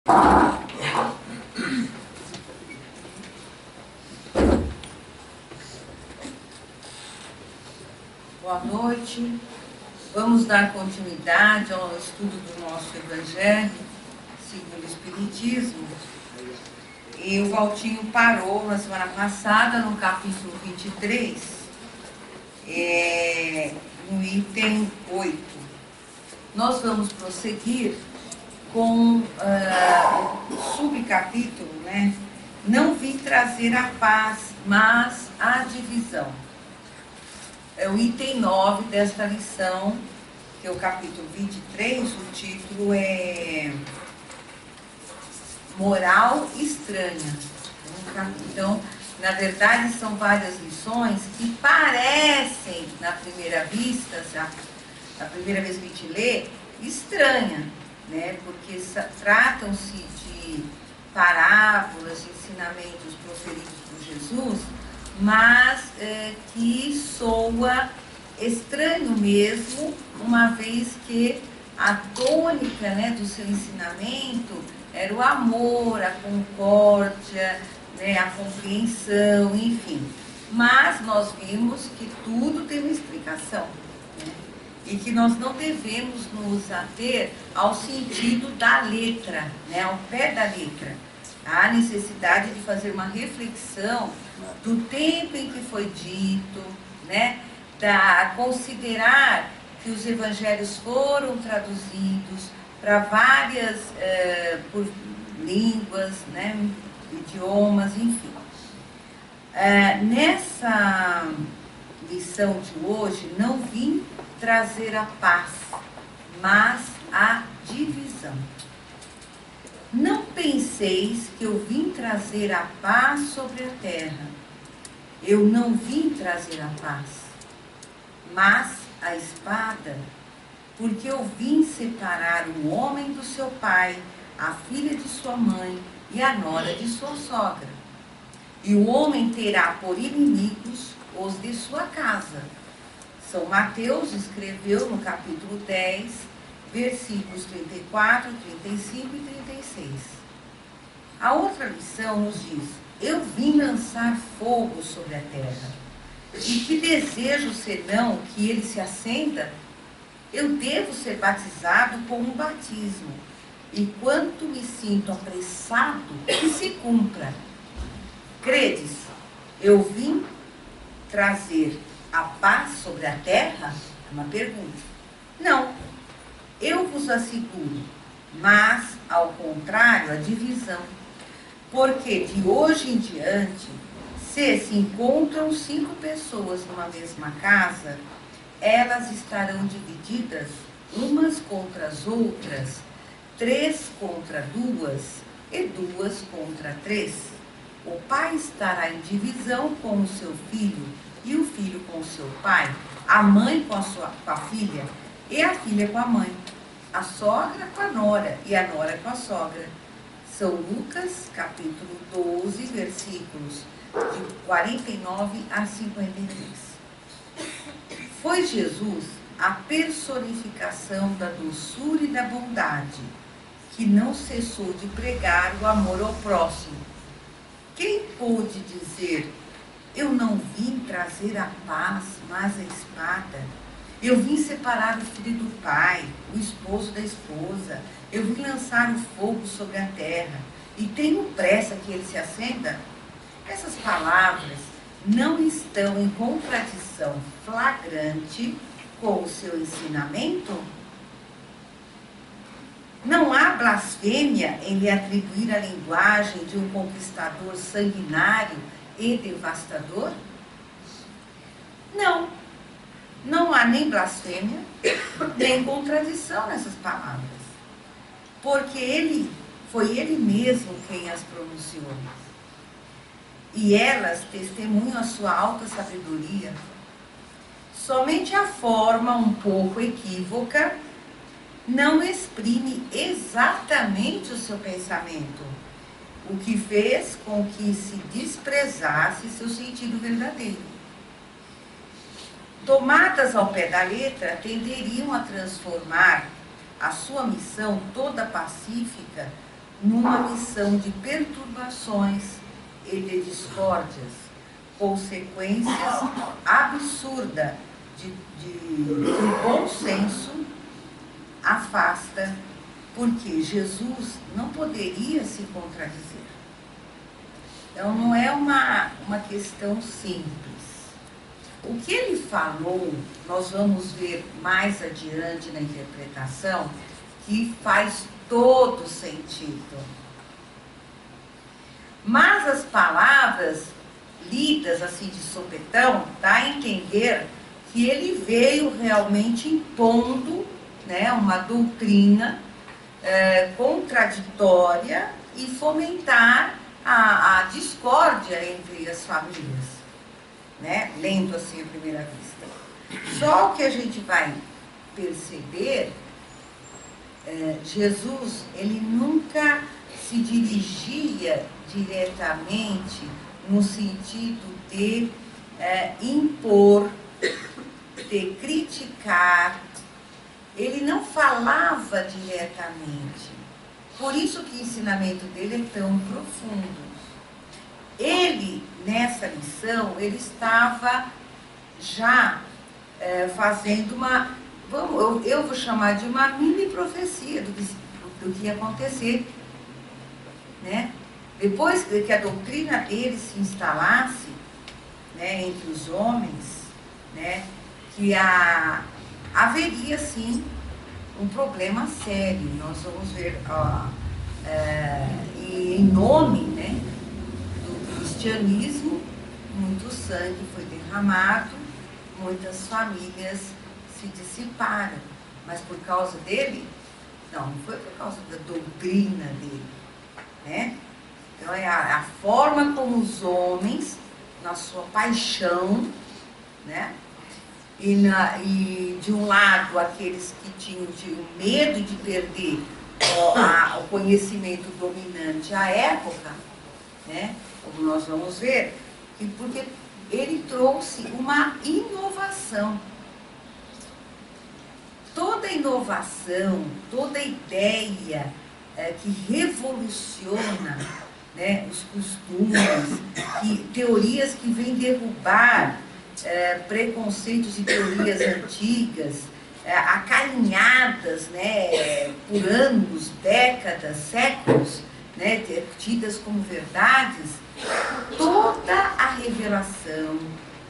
Boa noite. Vamos dar continuidade ao estudo do nosso Evangelho segundo o Espiritismo. E o Valtinho parou na semana passada, no capítulo 23, no item 8. Nós vamos prosseguir com o subcapítulo, né? Não vim trazer a paz, mas a divisão. É o item 9 desta lição, que é o capítulo 23, o título é Moral Estranha. Então, na verdade, são várias lições que parecem, na primeira vista, a primeira vez que a gente lê, estranha, né? Porque tratam-se de parábolas, de ensinamentos proferidos por Jesus, mas que soa estranho mesmo, uma vez que a tônica, né, do seu ensinamento era o amor, a concórdia, né, a compreensão, enfim. Mas nós vimos que tudo tem uma explicação, né? E que nós não devemos nos ater ao sentido da letra, né, ao pé da letra. Há necessidade de fazer uma reflexão do tempo em que foi dito, né, considerar que os evangelhos foram traduzidos para várias por línguas, né, idiomas, enfim. Nessa lição de hoje, não vim trazer a paz, mas a divisão. Não penseis que eu vim trazer a paz sobre a terra. Eu não vim trazer a paz, mas a espada, porque eu vim separar o homem do seu pai, a filha de sua mãe e a nora de sua sogra. E o homem terá por inimigos os de sua casa. São Mateus escreveu no capítulo 10, versículos 34, 35 e 36. A outra lição nos diz: eu vim lançar fogo sobre a terra. E que desejo senão que ele se acenda? Eu devo ser batizado com um batismo. E quanto me sinto apressado que se cumpra. Credes, eu vim trazer a paz sobre a terra? É uma pergunta. Não. Eu vos asseguro, mas, ao contrário, a divisão. Porque de hoje em diante, se encontram 5 pessoas numa mesma casa, elas estarão divididas umas contra as outras, 3 contra 2 e 2 contra 3. O pai estará em divisão com o seu filho, e o filho com o seu pai, a mãe com a filha, e a filha com a mãe, a sogra com a nora e a nora com a sogra. São Lucas, capítulo 12, versículos de 49 a 53. Foi Jesus a personificação da doçura e da bondade, que não cessou de pregar o amor ao próximo. Quem pôde dizer: eu não vim trazer a paz, mas a espada? Eu vim separar o filho do pai, o esposo da esposa. Eu vim lançar o fogo sobre a terra. E tenho pressa que ele se acenda? Essas palavras não estão em contradição flagrante com o seu ensinamento? Não há blasfêmia em lhe atribuir a linguagem de um conquistador sanguinário e devastador? Não. Não há nem blasfêmia, nem contradição nessas palavras. Porque foi ele mesmo quem as pronunciou. E elas testemunham a sua alta sabedoria. Somente a forma um pouco equívoca não exprime exatamente o seu pensamento, o que fez com que se desprezasse seu sentido verdadeiro. Tomadas ao pé da letra, tenderiam a transformar a sua missão toda pacífica numa missão de perturbações e de discórdias, consequências absurdas de bom senso afasta, porque Jesus não poderia se contradizer. Então, não é uma questão simples. O que ele falou, nós vamos ver mais adiante na interpretação, que faz todo sentido. Mas as palavras lidas assim de sopetão, dá a entender que ele veio realmente impondo, né, uma doutrina contraditória e fomentar a discórdia entre as famílias, né, lendo assim à primeira vista. Só que a gente vai perceber, Jesus, ele nunca se dirigia diretamente no sentido de impor, de criticar. Ele não falava diretamente. Por isso que o ensinamento dele é tão profundo. Ele, nessa lição, ele estava já fazendo uma, eu vou chamar de uma mini profecia do que ia acontecer, né? Depois que a doutrina dele se instalasse, né, entre os homens, né, que haveria sim um problema sério. Nós vamos ver, e em nome, né, do cristianismo, muito sangue foi derramado, muitas famílias se dissiparam, mas por causa dele? Não foi por causa da doutrina dele, né? Então é a forma como os homens, na sua paixão, né? E de um lado aqueles que tinham medo de perder o conhecimento dominante à época, né? Como nós vamos ver, porque ele trouxe uma inovação. Toda inovação, toda ideia que revoluciona, né, os costumes, teorias que vêm derrubar preconceitos e teorias antigas, acarinhadas, né, por anos, décadas, séculos, né, tidas como verdades. Toda a revelação,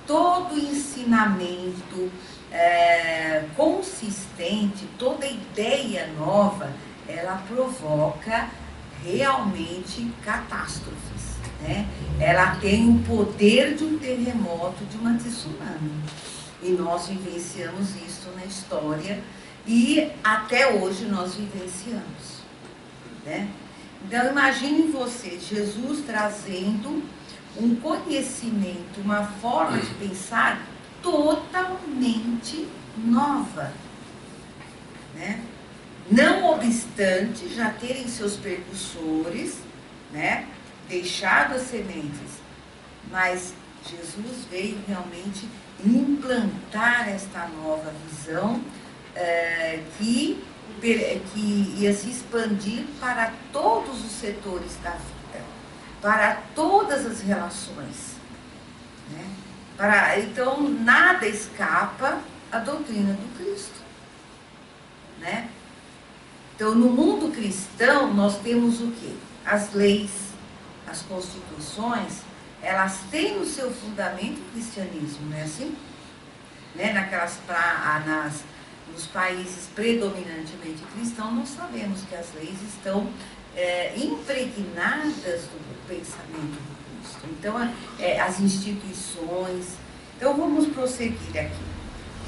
todo o ensinamento consistente, toda ideia nova, ela provoca realmente catástrofes, né? Ela tem o poder de um terremoto, de uma tsunami. E nós vivenciamos isso na história e até hoje nós vivenciamos, né? Então imagine você, Jesus trazendo um conhecimento, uma forma de pensar totalmente nova, né? Não obstante já terem seus precursores, né, deixado as sementes, mas Jesus veio realmente implantar esta nova visão que ia se expandir para todos os setores da vida, para todas as relações, né? Então nada escapa à doutrina do Cristo, né? Então, no mundo cristão, nós temos o quê? As leis, as constituições, elas têm no seu fundamento o cristianismo, não é assim? Né? Nos países predominantemente cristãos, nós sabemos que as leis estão impregnadas do pensamento do Cristo. Então, as instituições. Então, vamos prosseguir aqui.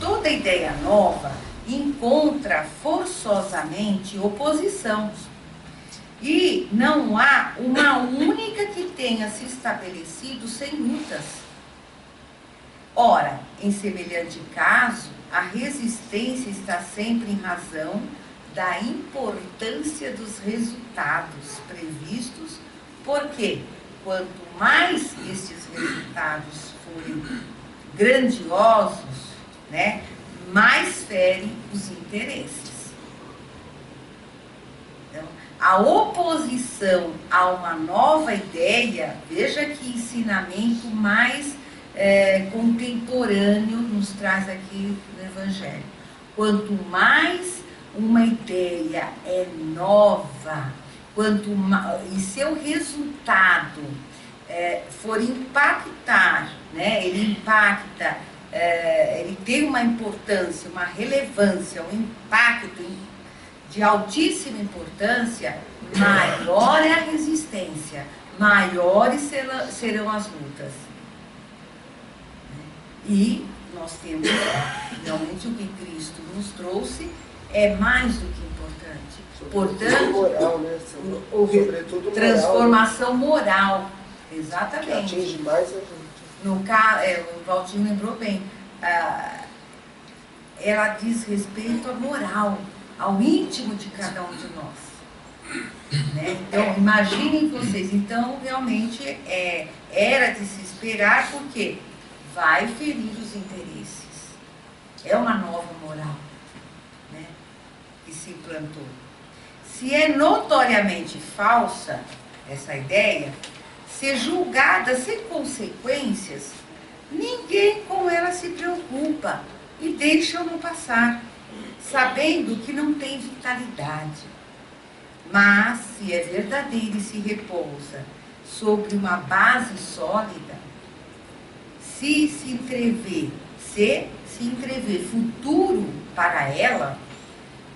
Toda ideia nova encontra forçosamente oposição. E não há uma única que tenha se estabelecido sem lutas. Ora, em semelhante caso, a resistência está sempre em razão da importância dos resultados previstos, porque quanto mais estes resultados forem grandiosos, né, mais ferem os interesses. Então, a oposição a uma nova ideia, veja que ensinamento mais contemporâneo nos traz aqui no Evangelho. Quanto mais uma ideia é nova, e seu resultado for impactar, né? Ele impacta, ele tem uma importância, uma relevância, um impacto de altíssima importância, maior é a resistência, maiores serão as lutas. E nós temos, realmente, o que Cristo nos trouxe é mais do que importante. Portanto, moral, né? Sobretudo transformação moral. Exatamente. Que atinge mais a gente. No caso, o Valtinho lembrou bem, ela diz respeito à moral, ao íntimo de cada um de nós. Né? Então, imaginem vocês. Então, realmente, era de se esperar, porque vai ferir os interesses. É uma nova moral, né, que se implantou. Se é notoriamente falsa essa ideia, ser julgada sem consequências, ninguém com ela se preocupa e deixa-no passar, sabendo que não tem vitalidade. Mas, se é verdadeira e se repousa sobre uma base sólida, se entrever futuro para ela,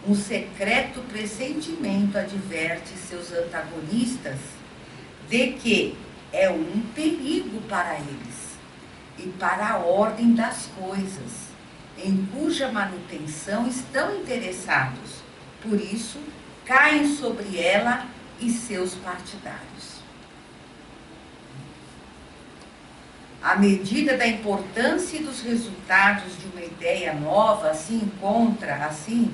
um secreto pressentimento adverte seus antagonistas de que é um perigo para eles e para a ordem das coisas, em cuja manutenção estão interessados. Por isso, caem sobre ela e seus partidários. À medida da importância e dos resultados de uma ideia nova, se encontra, assim,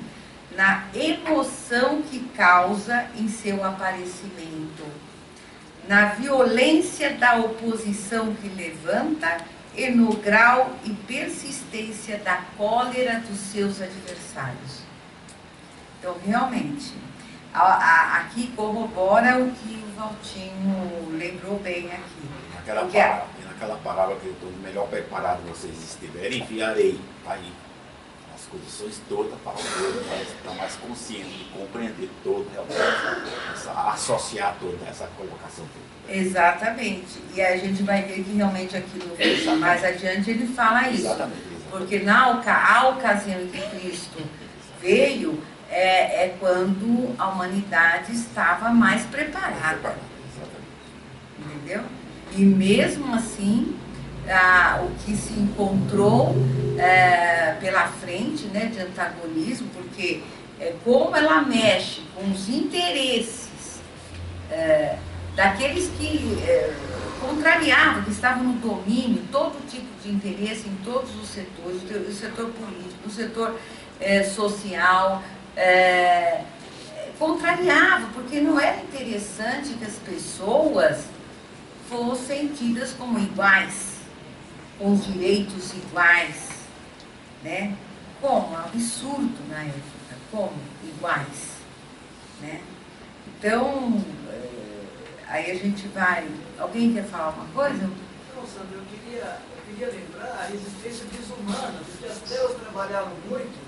na emoção que causa em seu aparecimento, na violência da oposição que levanta e no grau e persistência da cólera dos seus adversários. Então, realmente, aqui corrobora o que o Valtinho lembrou bem aqui. Naquela palavra que eu estou melhor preparado vocês estiverem, enviarei aí as condições todas para o povo estar mais consciente de compreender todo, associar toda essa colocação toda. Exatamente. E a gente vai ver que realmente aqui no mais adiante ele fala isso. Exatamente. Porque a ocasião em que Cristo veio é quando a humanidade estava mais preparada. Entendeu? E mesmo assim, o que se encontrou pela frente, né, de antagonismo, porque como ela mexe com os interesses daqueles que contrariavam, que estavam no domínio, todo tipo de interesse em todos os setores, o setor político, o setor social, contrariava, porque não era interessante que as pessoas fossem tidas como iguais, com os direitos iguais, né? Como? Absurdo na época, como? Iguais, né? Então, aí a gente vai... Alguém quer falar uma coisa? Não, Sandra, eu queria lembrar a resistência desumana, porque as trevas trabalharam muito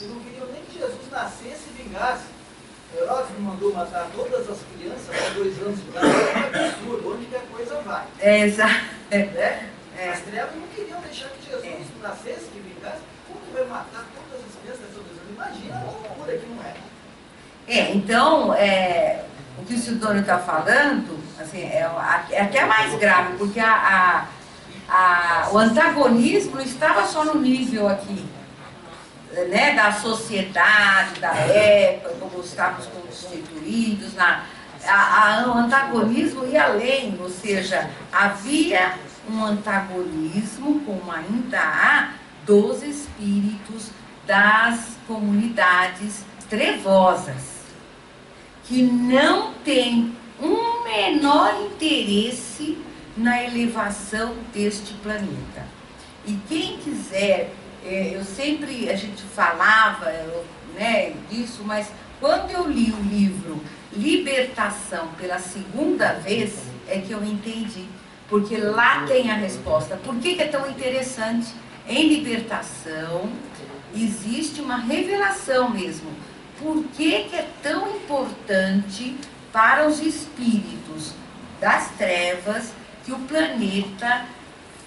e não queriam nem que Jesus nascesse e vingasse. Herodes me mandou matar todas as crianças com 2 anos de idade, é um absurdo, onde que a coisa vai. Exato. Né? As trevas não queriam deixar que Jesus nascesse, que vingasse. Como que vai matar todas as crianças com 2 anos? Imagina a loucura que não é. Então, o que o Sidônio está falando, assim, é até mais grave, porque o antagonismo não estava só no nível aqui, né, da sociedade, da época, como estávamos constituídos, o antagonismo ia além, ou seja, havia um antagonismo, como ainda há, dos espíritos das comunidades trevosas, que não têm um menor interesse na elevação deste planeta. E quem quiser, a gente falava, né, disso, mas Quando eu li o livro Libertação pela segunda vez, é que eu entendi. Porque lá tem a resposta. Por que é tão interessante? Em libertação, existe uma revelação mesmo. Por que é tão importante para os espíritos das trevas que o planeta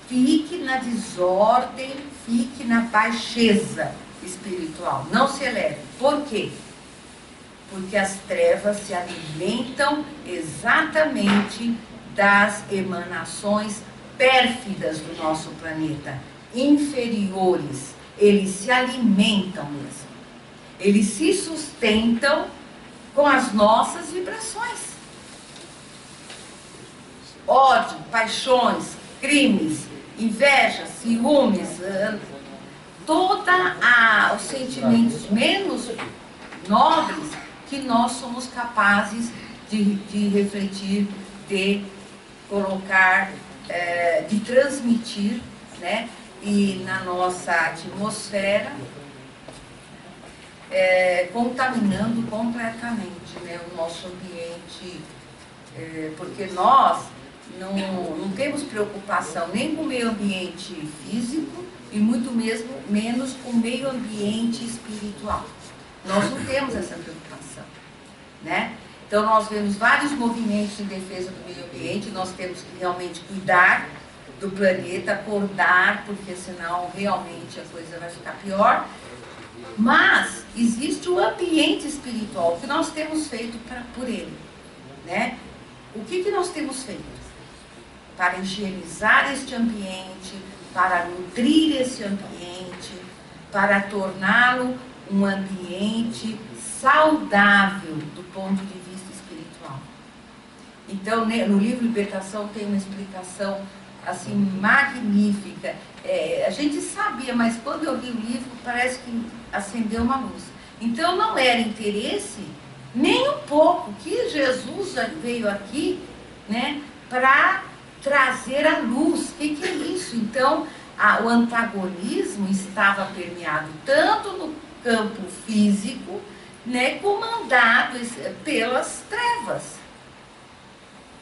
fique na desordem, fique na baixeza espiritual, não se eleve. Por quê? Porque as trevas se alimentam exatamente das emanações pérfidas do nosso planeta, inferiores. Eles se alimentam mesmo. Eles se sustentam com as nossas vibrações. Ódio, paixões, crimes, inveja, ciúmes, todos os sentimentos menos nobres que nós somos capazes de refletir, de colocar, de transmitir, né? E na nossa atmosfera, contaminando completamente, né, o nosso ambiente, porque nós não temos preocupação nem com o meio ambiente físico e muito menos com o meio ambiente espiritual. Nós não temos essa preocupação, né? Então nós vemos vários movimentos em defesa do meio ambiente, nós temos que realmente cuidar do planeta, acordar, porque senão realmente a coisa vai ficar pior. Mas existe o ambiente espiritual, que nós temos feito por ele, né? O que nós temos feito? Para higienizar este ambiente, para nutrir esse ambiente, para torná-lo um ambiente saudável do ponto de vista espiritual. Então, no livro Libertação tem uma explicação assim magnífica. A gente sabia, mas quando eu li o livro parece que acendeu uma luz. Então não era interesse nem um pouco que Jesus veio aqui, né, para trazer a luz. O que é isso? Então o antagonismo estava permeado tanto no campo físico, né, comandado pelas trevas,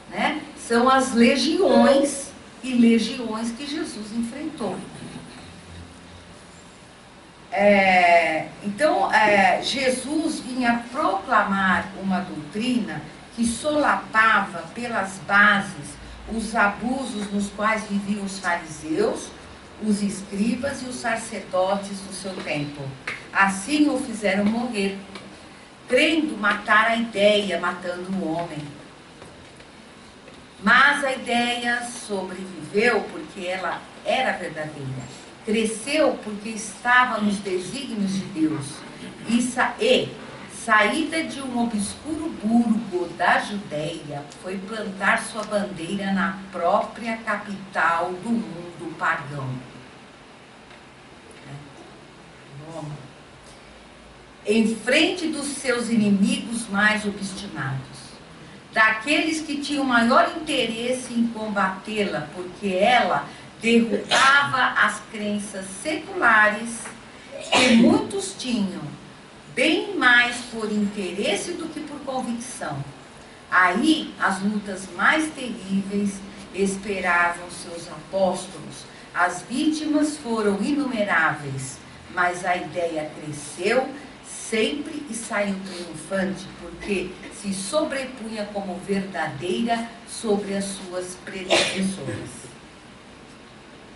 né? São as legiões e legiões que Jesus enfrentou. Então, Jesus vinha proclamar uma doutrina que solapava pelas bases os abusos nos quais viviam os fariseus, os escribas e os sacerdotes do seu tempo. Assim o fizeram morrer, crendo matar a ideia, matando o homem. Mas a ideia sobreviveu porque ela era verdadeira. Cresceu porque estava nos desígnios de Deus. E saída de um obscuro burgo da Judéia, foi plantar sua bandeira na própria capital do mundo pagão. Roma. Em frente dos seus inimigos mais obstinados. Daqueles que tinham maior interesse em combatê-la, porque ela derrubava as crenças seculares que muitos tinham, bem mais por interesse do que por convicção. Aí as lutas mais terríveis esperavam seus apóstolos. As vítimas foram inumeráveis, mas a ideia cresceu sempre e saiu triunfante, porque se sobrepunha como verdadeira sobre as suas predecessoras.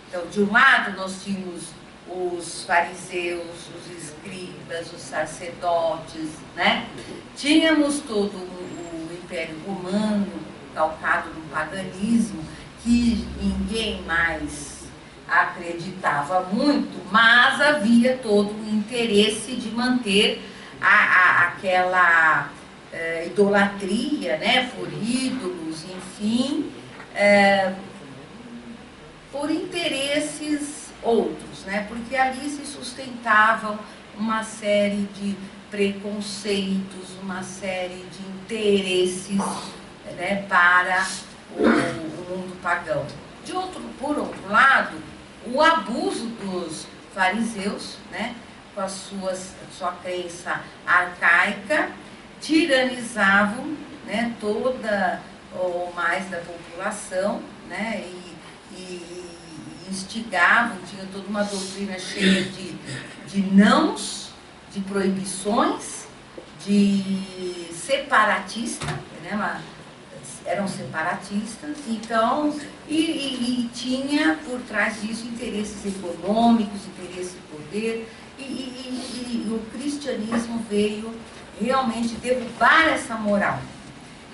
Então, de um lado, nós tínhamos os fariseus, os escribas, os sacerdotes, né? Tínhamos todo o Império Romano, calcado no paganismo, que ninguém mais acreditava muito, mas havia todo o interesse de manter aquela idolatria, né, por ídolos, enfim, por interesses outros, né, porque ali se sustentavam uma série de preconceitos, uma série de interesses, né, para o mundo pagão. Por outro lado, o abuso dos fariseus, né, com sua crença arcaica, tiranizavam, né, toda ou mais da população, né, e instigavam, tinha toda uma doutrina cheia de nãos, de proibições, de separatista, né, eram separatistas, então, e tinha por trás disso interesses econômicos, interesse de poder, e o cristianismo veio realmente derrubar essa moral.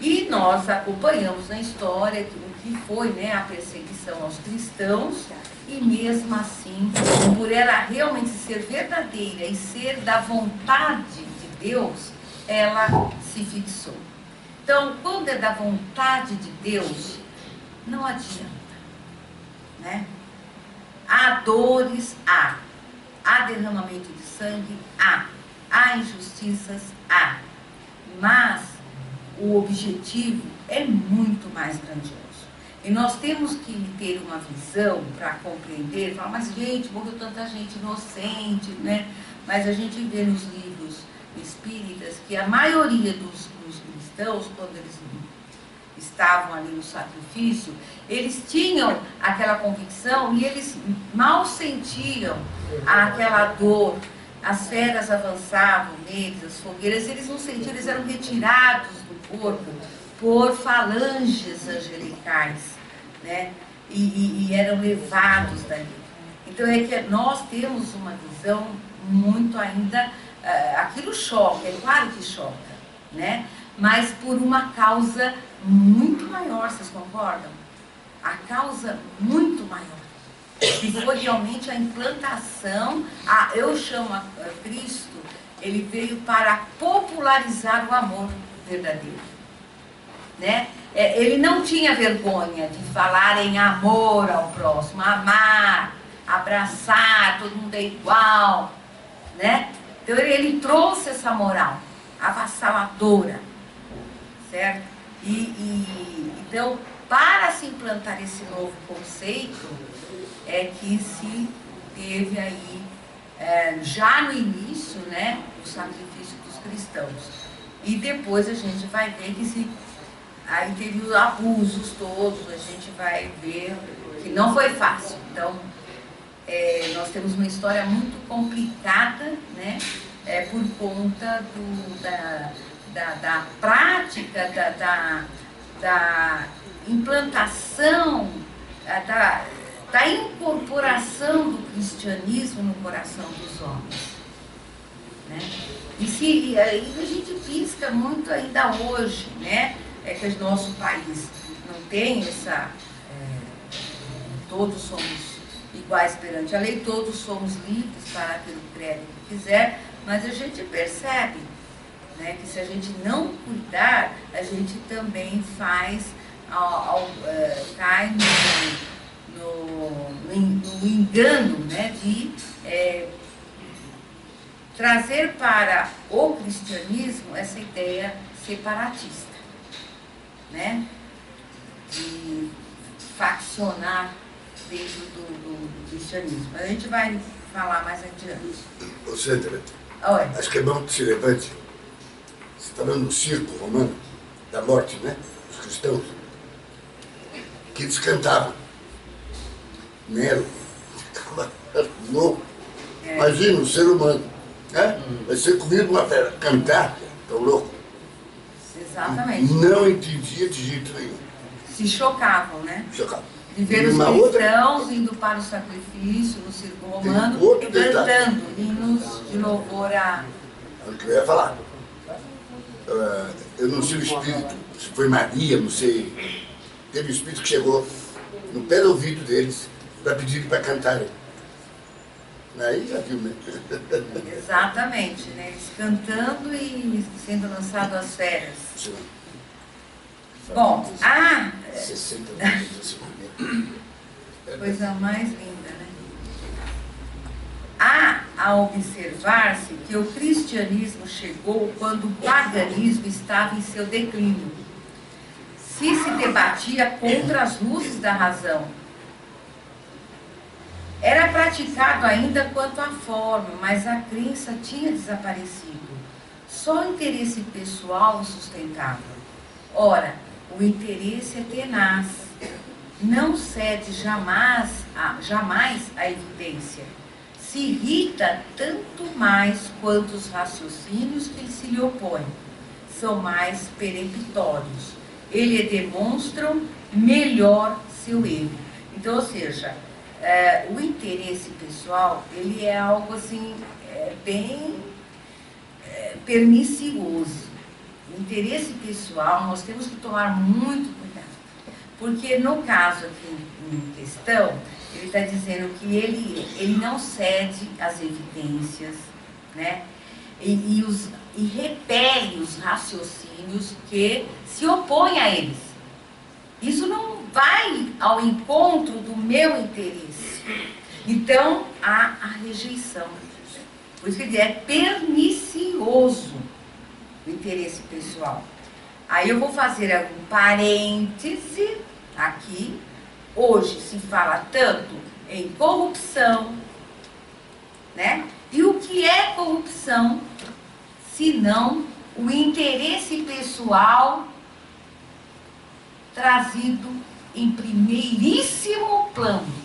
E nós acompanhamos na história o que foi, né, a perseguição aos cristãos, e mesmo assim, por ela realmente ser verdadeira e ser da vontade de Deus, ela se fixou. Então, quando é da vontade de Deus, não adianta, né? Há dores, há derramamento de sangue, há injustiças, mas o objetivo é muito mais grandioso. E nós temos que ter uma visão para compreender, falar, mas gente, morreu tanta gente inocente, né? Mas a gente vê nos livros espíritas que a maioria dos cristãos, quando eles estavam ali no sacrifício, eles tinham aquela convicção e eles mal sentiam aquela dor. As feras avançavam neles, as fogueiras, eles não sentiam, eles eram retirados do corpo por falanges angelicais, né? E eram levados dali. Então é que nós temos uma visão muito ainda, aquilo choca, é claro que choca, né? Mas por uma causa muito maior, vocês concordam? A causa muito maior, que foi realmente a implantação, eu chamo a Cristo, ele veio para popularizar o amor verdadeiro, né? Ele não tinha vergonha de falar em amor ao próximo, amar, abraçar, todo mundo é igual, né? Então ele trouxe essa moral avassaladora, certo? Então, para se implantar esse novo conceito, é que se teve aí, já no início, né, o sacrifício dos cristãos. E depois a gente vai ver que aí teve os abusos todos, a gente vai ver que não foi fácil. Então, nós temos uma história muito complicada, né, por conta da prática, da implantação, da incorporação do cristianismo no coração dos homens, né? E aí a gente pisca muito ainda hoje, né? Que o nosso país não tem essa... todos somos iguais perante a lei, todos somos livres para aquilo que crê que quiser, mas a gente percebe, né, que se a gente não cuidar, a gente também faz, cai no engano, né, de trazer para o cristianismo essa ideia separatista, né, de faccionar dentro do cristianismo. A gente vai falar mais adiante. Sandra, acho que é bom que se levante. Você está vendo no circo romano da morte, né? Os cristãos. Que eles cantavam. Nero ficava louco. Imagina um ser humano, né? Vai ser comido uma fera. Cantar, tão louco. Exatamente. Não entendia de jeito nenhum. Se chocavam, né? Chocavam. De ver os cristãos indo para o sacrifício no circo romano e cantando hinos de louvor a... É o que eu ia falar. Eu não sei o espírito, se foi Maria, não sei. Teve um espírito que chegou no pé do ouvido deles para pedir para cantarem. Aí já viu, né? Exatamente, né? Eles cantando e sendo lançados às feras. Sim. Bom, 60 minutos. Coisa mais linda, né? Há a observar-se que o cristianismo chegou quando o paganismo estava em seu declínio. Se debatia contra as luzes da razão. Era praticado ainda quanto à forma, mas a crença tinha desaparecido. Só o interesse pessoal o sustentava. Ora, o interesse é tenaz, não cede jamais à evidência. Se irrita tanto mais quanto os raciocínios que se lhe opõem são mais peremptórios. Eles demonstram melhor seu erro. Então, ou seja, o interesse pessoal, ele é algo assim, bem pernicioso. O interesse pessoal, nós temos que tomar muito cuidado. Porque no caso aqui em questão, ele está dizendo que ele não cede às evidências, né? E repele os raciocínios que se opõem a eles. Isso não vai ao encontro do meu interesse. Então, há a rejeição. Por isso que ele é pernicioso, o interesse pessoal. Aí eu vou fazer um parêntese aqui. Hoje se fala tanto em corrupção, né? E o que é corrupção, senão o interesse pessoal trazido em primeiríssimo plano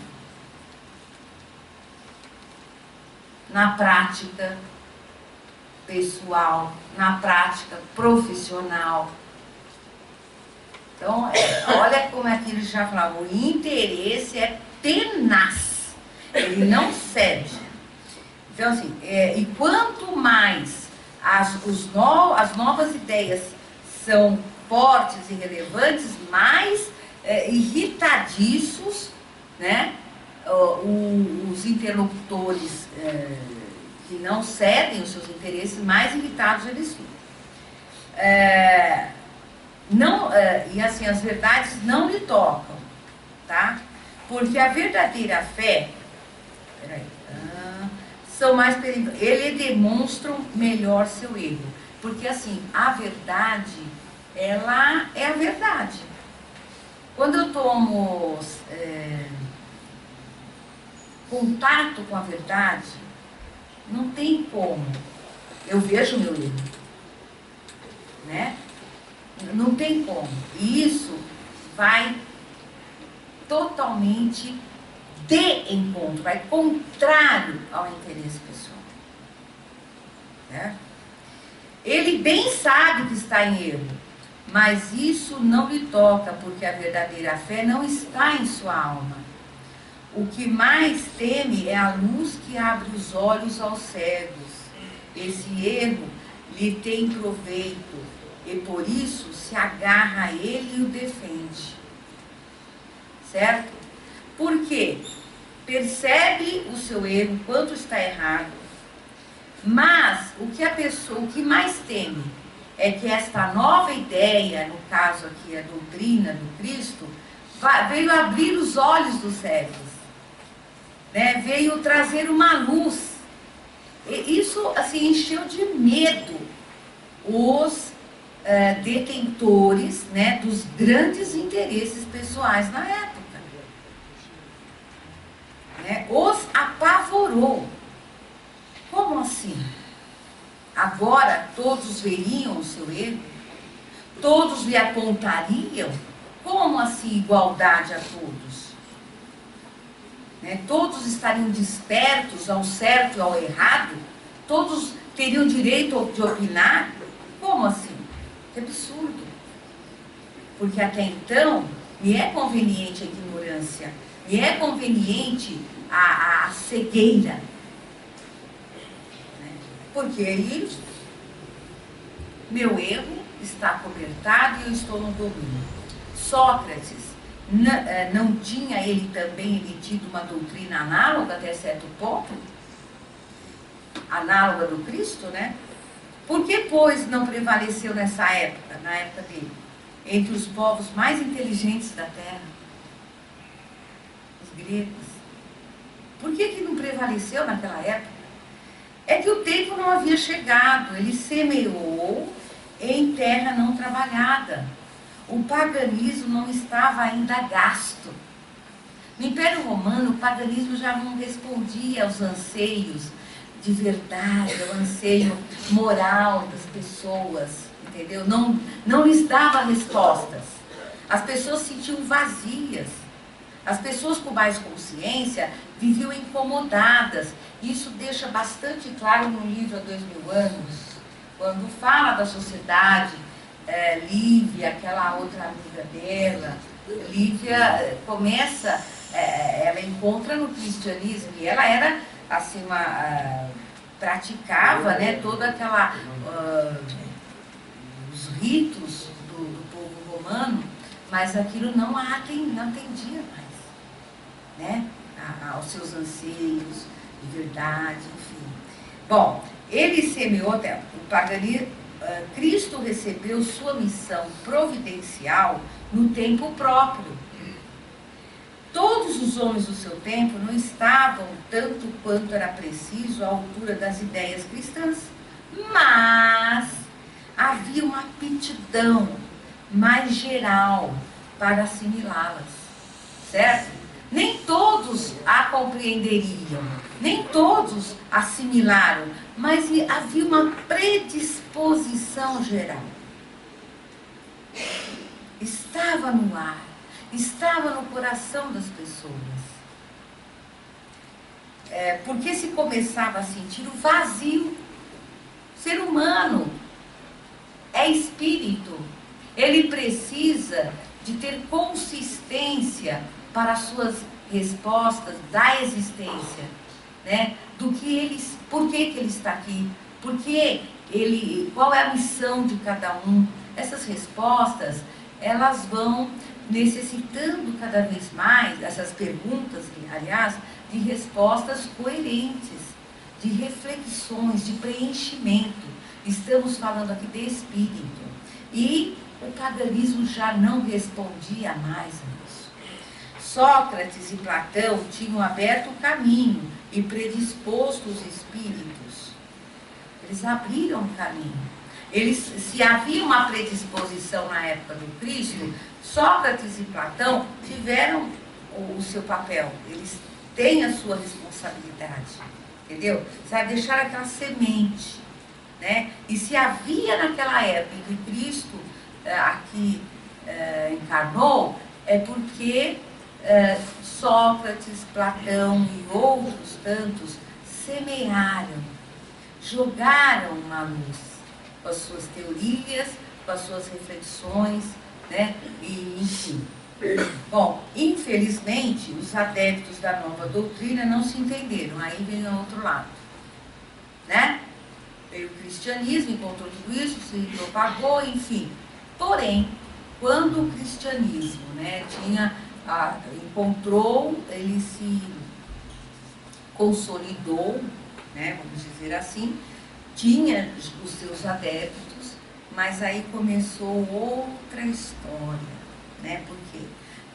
na prática pessoal, na prática profissional. Então, olha como é que ele já falava, o interesse é tenaz, ele não cede. Então, assim, e quanto mais as novas ideias são fortes e relevantes, mais irritadiços, né, os interlocutores que não cedem os seus interesses, mais irritados eles ficam. E assim, as verdades não lhe tocam, tá? Porque a verdadeira fé, são mais perigosas, eles demonstram melhor seu erro. Porque assim, a verdade, ela é a verdade. Quando eu tomo contato com a verdade, não tem como. Eu vejo o meu erro, né? Não tem como. E isso vai totalmente de encontro, vai contrário ao interesse pessoal. Né? Ele bem sabe que está em erro, mas isso não lhe toca, porque a verdadeira fé não está em sua alma. O que mais teme é a luz que abre os olhos aos cegos. Esse erro lhe tem proveito, e por isso se agarra a ele e o defende. Certo? Por quê? Percebe o seu erro, quanto está errado, mas o que mais teme é que esta nova ideia, no caso aqui a doutrina do Cristo, veio abrir os olhos dos cegos, né? Veio trazer uma luz. E isso assim encheu de medo os detentores, né, dos grandes interesses pessoais na época. Né? Os apavorou. Como assim? Agora todos veriam o seu erro? Todos lhe apontariam? Como assim igualdade a todos? Né? Todos estariam despertos ao certo e ao errado? Todos teriam direito de opinar? Como assim? Que absurdo. Porque até então me é conveniente a ignorância, me é conveniente a cegueira. Né? Porque aí meu erro está cobertado e eu estou no domínio. Sócrates, não tinha ele também emitido uma doutrina análoga até certo ponto? Análoga do Cristo, né? Por que, pois, não prevaleceu nessa época, na época dele, entre os povos mais inteligentes da terra? Os gregos. Por que não prevaleceu naquela época? É que o tempo não havia chegado, ele semeou em terra não trabalhada. O paganismo não estava ainda gasto. No Império Romano, o paganismo já não respondia aos anseios de verdade, ao anseio moral das pessoas, entendeu? Não lhes dava respostas. As pessoas se sentiam vazias. As pessoas com mais consciência viviam incomodadas. Isso deixa bastante claro no livro Há 2000 Anos, quando fala da sociedade, Lívia, aquela outra amiga dela, Lívia começa, ela encontra no cristianismo, e ela era assim, praticava, né, toda aquela, os ritos do povo romano, mas aquilo não atendia mais, né, aos seus anseios de verdade, enfim. Bom, ele semeou até o paganismo. Cristo recebeu sua missão providencial no tempo próprio. Todos os homens do seu tempo não estavam, tanto quanto era preciso, à altura das ideias cristãs, mas havia uma aptidão mais geral para assimilá-las, certo? Nem todos a compreenderiam, nem todos assimilaram, mas havia uma predisposição geral. Estava no ar, estava no coração das pessoas. Porque se começava a sentir o vazio. O ser humano é espírito. Ele precisa de ter consistência para as suas respostas da existência, né? Por que ele está aqui? Qual é a missão de cada um? Essas respostas, elas vão necessitando cada vez mais, essas perguntas, aliás, de respostas coerentes, de reflexões, de preenchimento. Estamos falando aqui de espírito. E o paganismo já não respondia mais a isso. Sócrates e Platão tinham aberto o caminho e predisposto os espíritos. Eles abriram o caminho. Se havia uma predisposição na época do Cristo, Sócrates e Platão tiveram o seu papel. Eles têm a sua responsabilidade, entendeu? Sabe, deixar aquela semente, né? E se havia naquela época em que Cristo aqui encarnou, é porque Sócrates, Platão e outros tantos semearam, jogaram na luz com as suas teorias, com as suas reflexões, né? E enfim. Bom, infelizmente, os adeptos da nova doutrina não se entenderam. Aí vem o outro lado, né? Veio o cristianismo, encontrou tudo isso, se propagou, enfim. Porém, quando o cristianismo, né, encontrou, ele se consolidou, né, vamos dizer assim, tinha os seus adeptos, mas aí começou outra história, né? Por quê?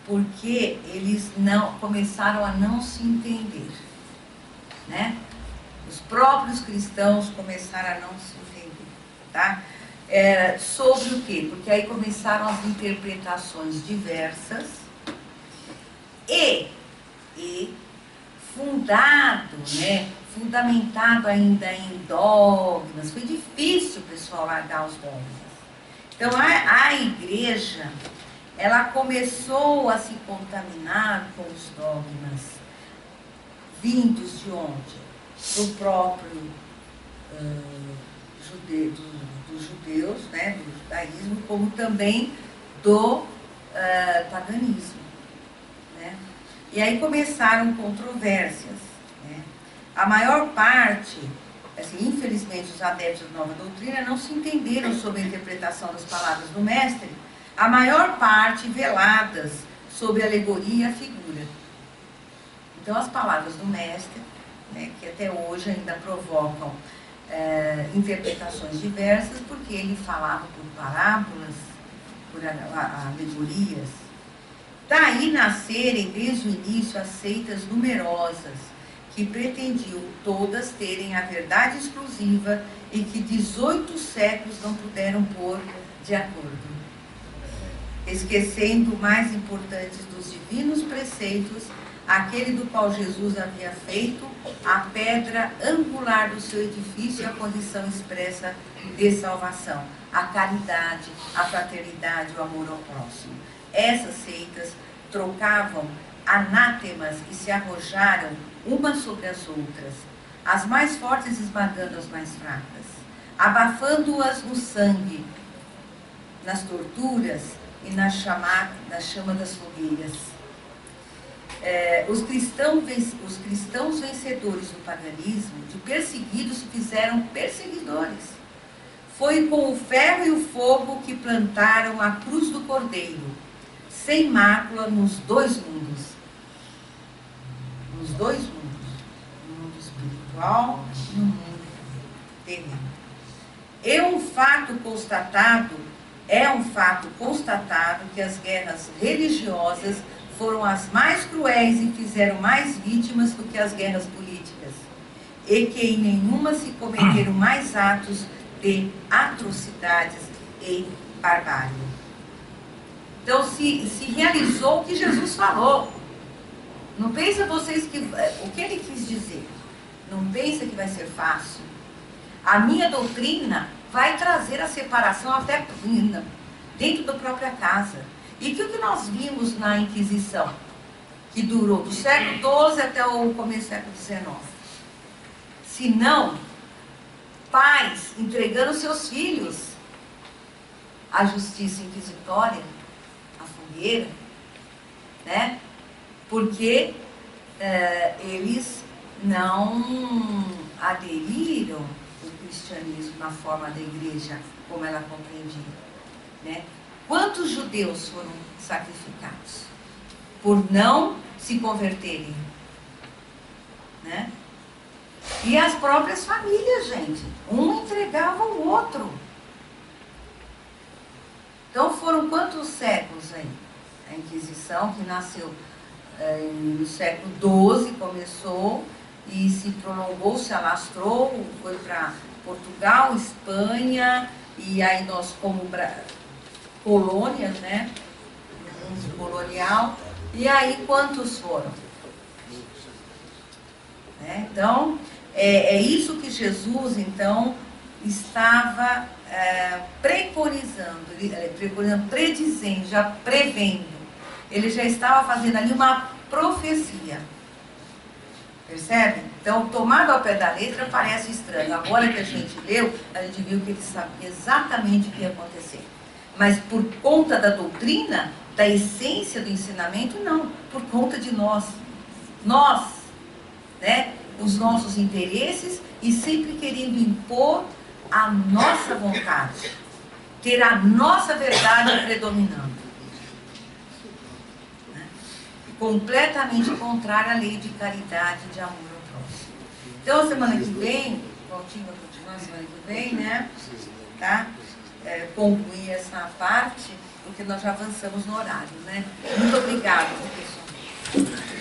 Porque eles começaram a não se entender, né? Os próprios cristãos começaram a não se entender, tá? Sobre o quê? Porque aí começaram as interpretações diversas e fundamentado ainda em dogmas. Foi difícil o pessoal largar os dogmas. Então a igreja, ela começou a se contaminar com os dogmas vindos de onde? Do próprio dos judeus, né, do judaísmo, como também do paganismo, né? E aí começaram controvérsias, né? A maior parte, assim, infelizmente, os adeptos da nova doutrina não se entenderam sobre a interpretação das palavras do mestre, a maior parte veladas sobre a alegoria e a figura. Então, as palavras do mestre, né, que até hoje ainda provocam interpretações diversas, porque ele falava por parábolas, por alegorias. Daí nascerem, desde o início, as seitas numerosas, que pretendiam todas terem a verdade exclusiva e que 18 séculos não puderam pôr de acordo. esquecendo o mais importante dos divinos preceitos, aquele do qual Jesus havia feito a pedra angular do seu edifício e a condição expressa de salvação, a caridade, a fraternidade, o amor ao próximo. Essas seitas trocavam anátemas e se arrojaram umas sobre as outras, as mais fortes esmagando as mais fracas, abafando-as no sangue, nas torturas e na chama das fogueiras. Os cristãos vencedores do paganismo, de perseguidos, se fizeram perseguidores. Foi com o ferro e o fogo que plantaram a cruz do Cordeiro, sem mácula, nos dois mundos. Nos dois mundos. No mundo espiritual e no mundo terreno. É um fato constatado que as guerras religiosas foram as mais cruéis e fizeram mais vítimas do que as guerras políticas, e que em nenhuma se cometeram mais atos de atrocidades e barbárie. Então se realizou o que Jesus falou. Não pensa vocês que o que ele quis dizer. Não pensa que vai ser fácil. A minha doutrina vai trazer a separação até dentro da própria casa. E o que nós vimos na Inquisição, que durou do século XII até o começo do século XIX? Se não, pais entregando seus filhos à justiça inquisitória, à fogueira, né? Porque eles não aderiram ao cristianismo na forma da igreja como ela compreendia, né? Quantos judeus foram sacrificados por não se converterem, né? E as próprias famílias, gente, um entregava o outro. Então foram quantos séculos aí? A Inquisição, que nasceu no século XII, começou e se prolongou, se alastrou, foi para Portugal, Espanha, e aí nós como colônias, né? Mundo colonial. E aí quantos foram? Né? Então, é isso que Jesus, então, estava preconizando, predizendo, já prevendo. Ele já estava fazendo ali uma profecia. Percebe? Então, tomado ao pé da letra, parece estranho. Agora que a gente leu, a gente viu que ele sabia exatamente o que ia acontecer. Mas por conta da doutrina, da essência do ensinamento, não. Por conta de nós. Nós, né? Os nossos interesses e sempre querendo impor a nossa vontade. Ter a nossa verdade predominando. Né? Completamente contrária à lei de caridade e de amor ao próximo. Então, semana que vem, Valtinho vai continuar semana que vem, né? Tá? Concluir essa parte, porque nós já avançamos no horário, né? Muito obrigada, professor.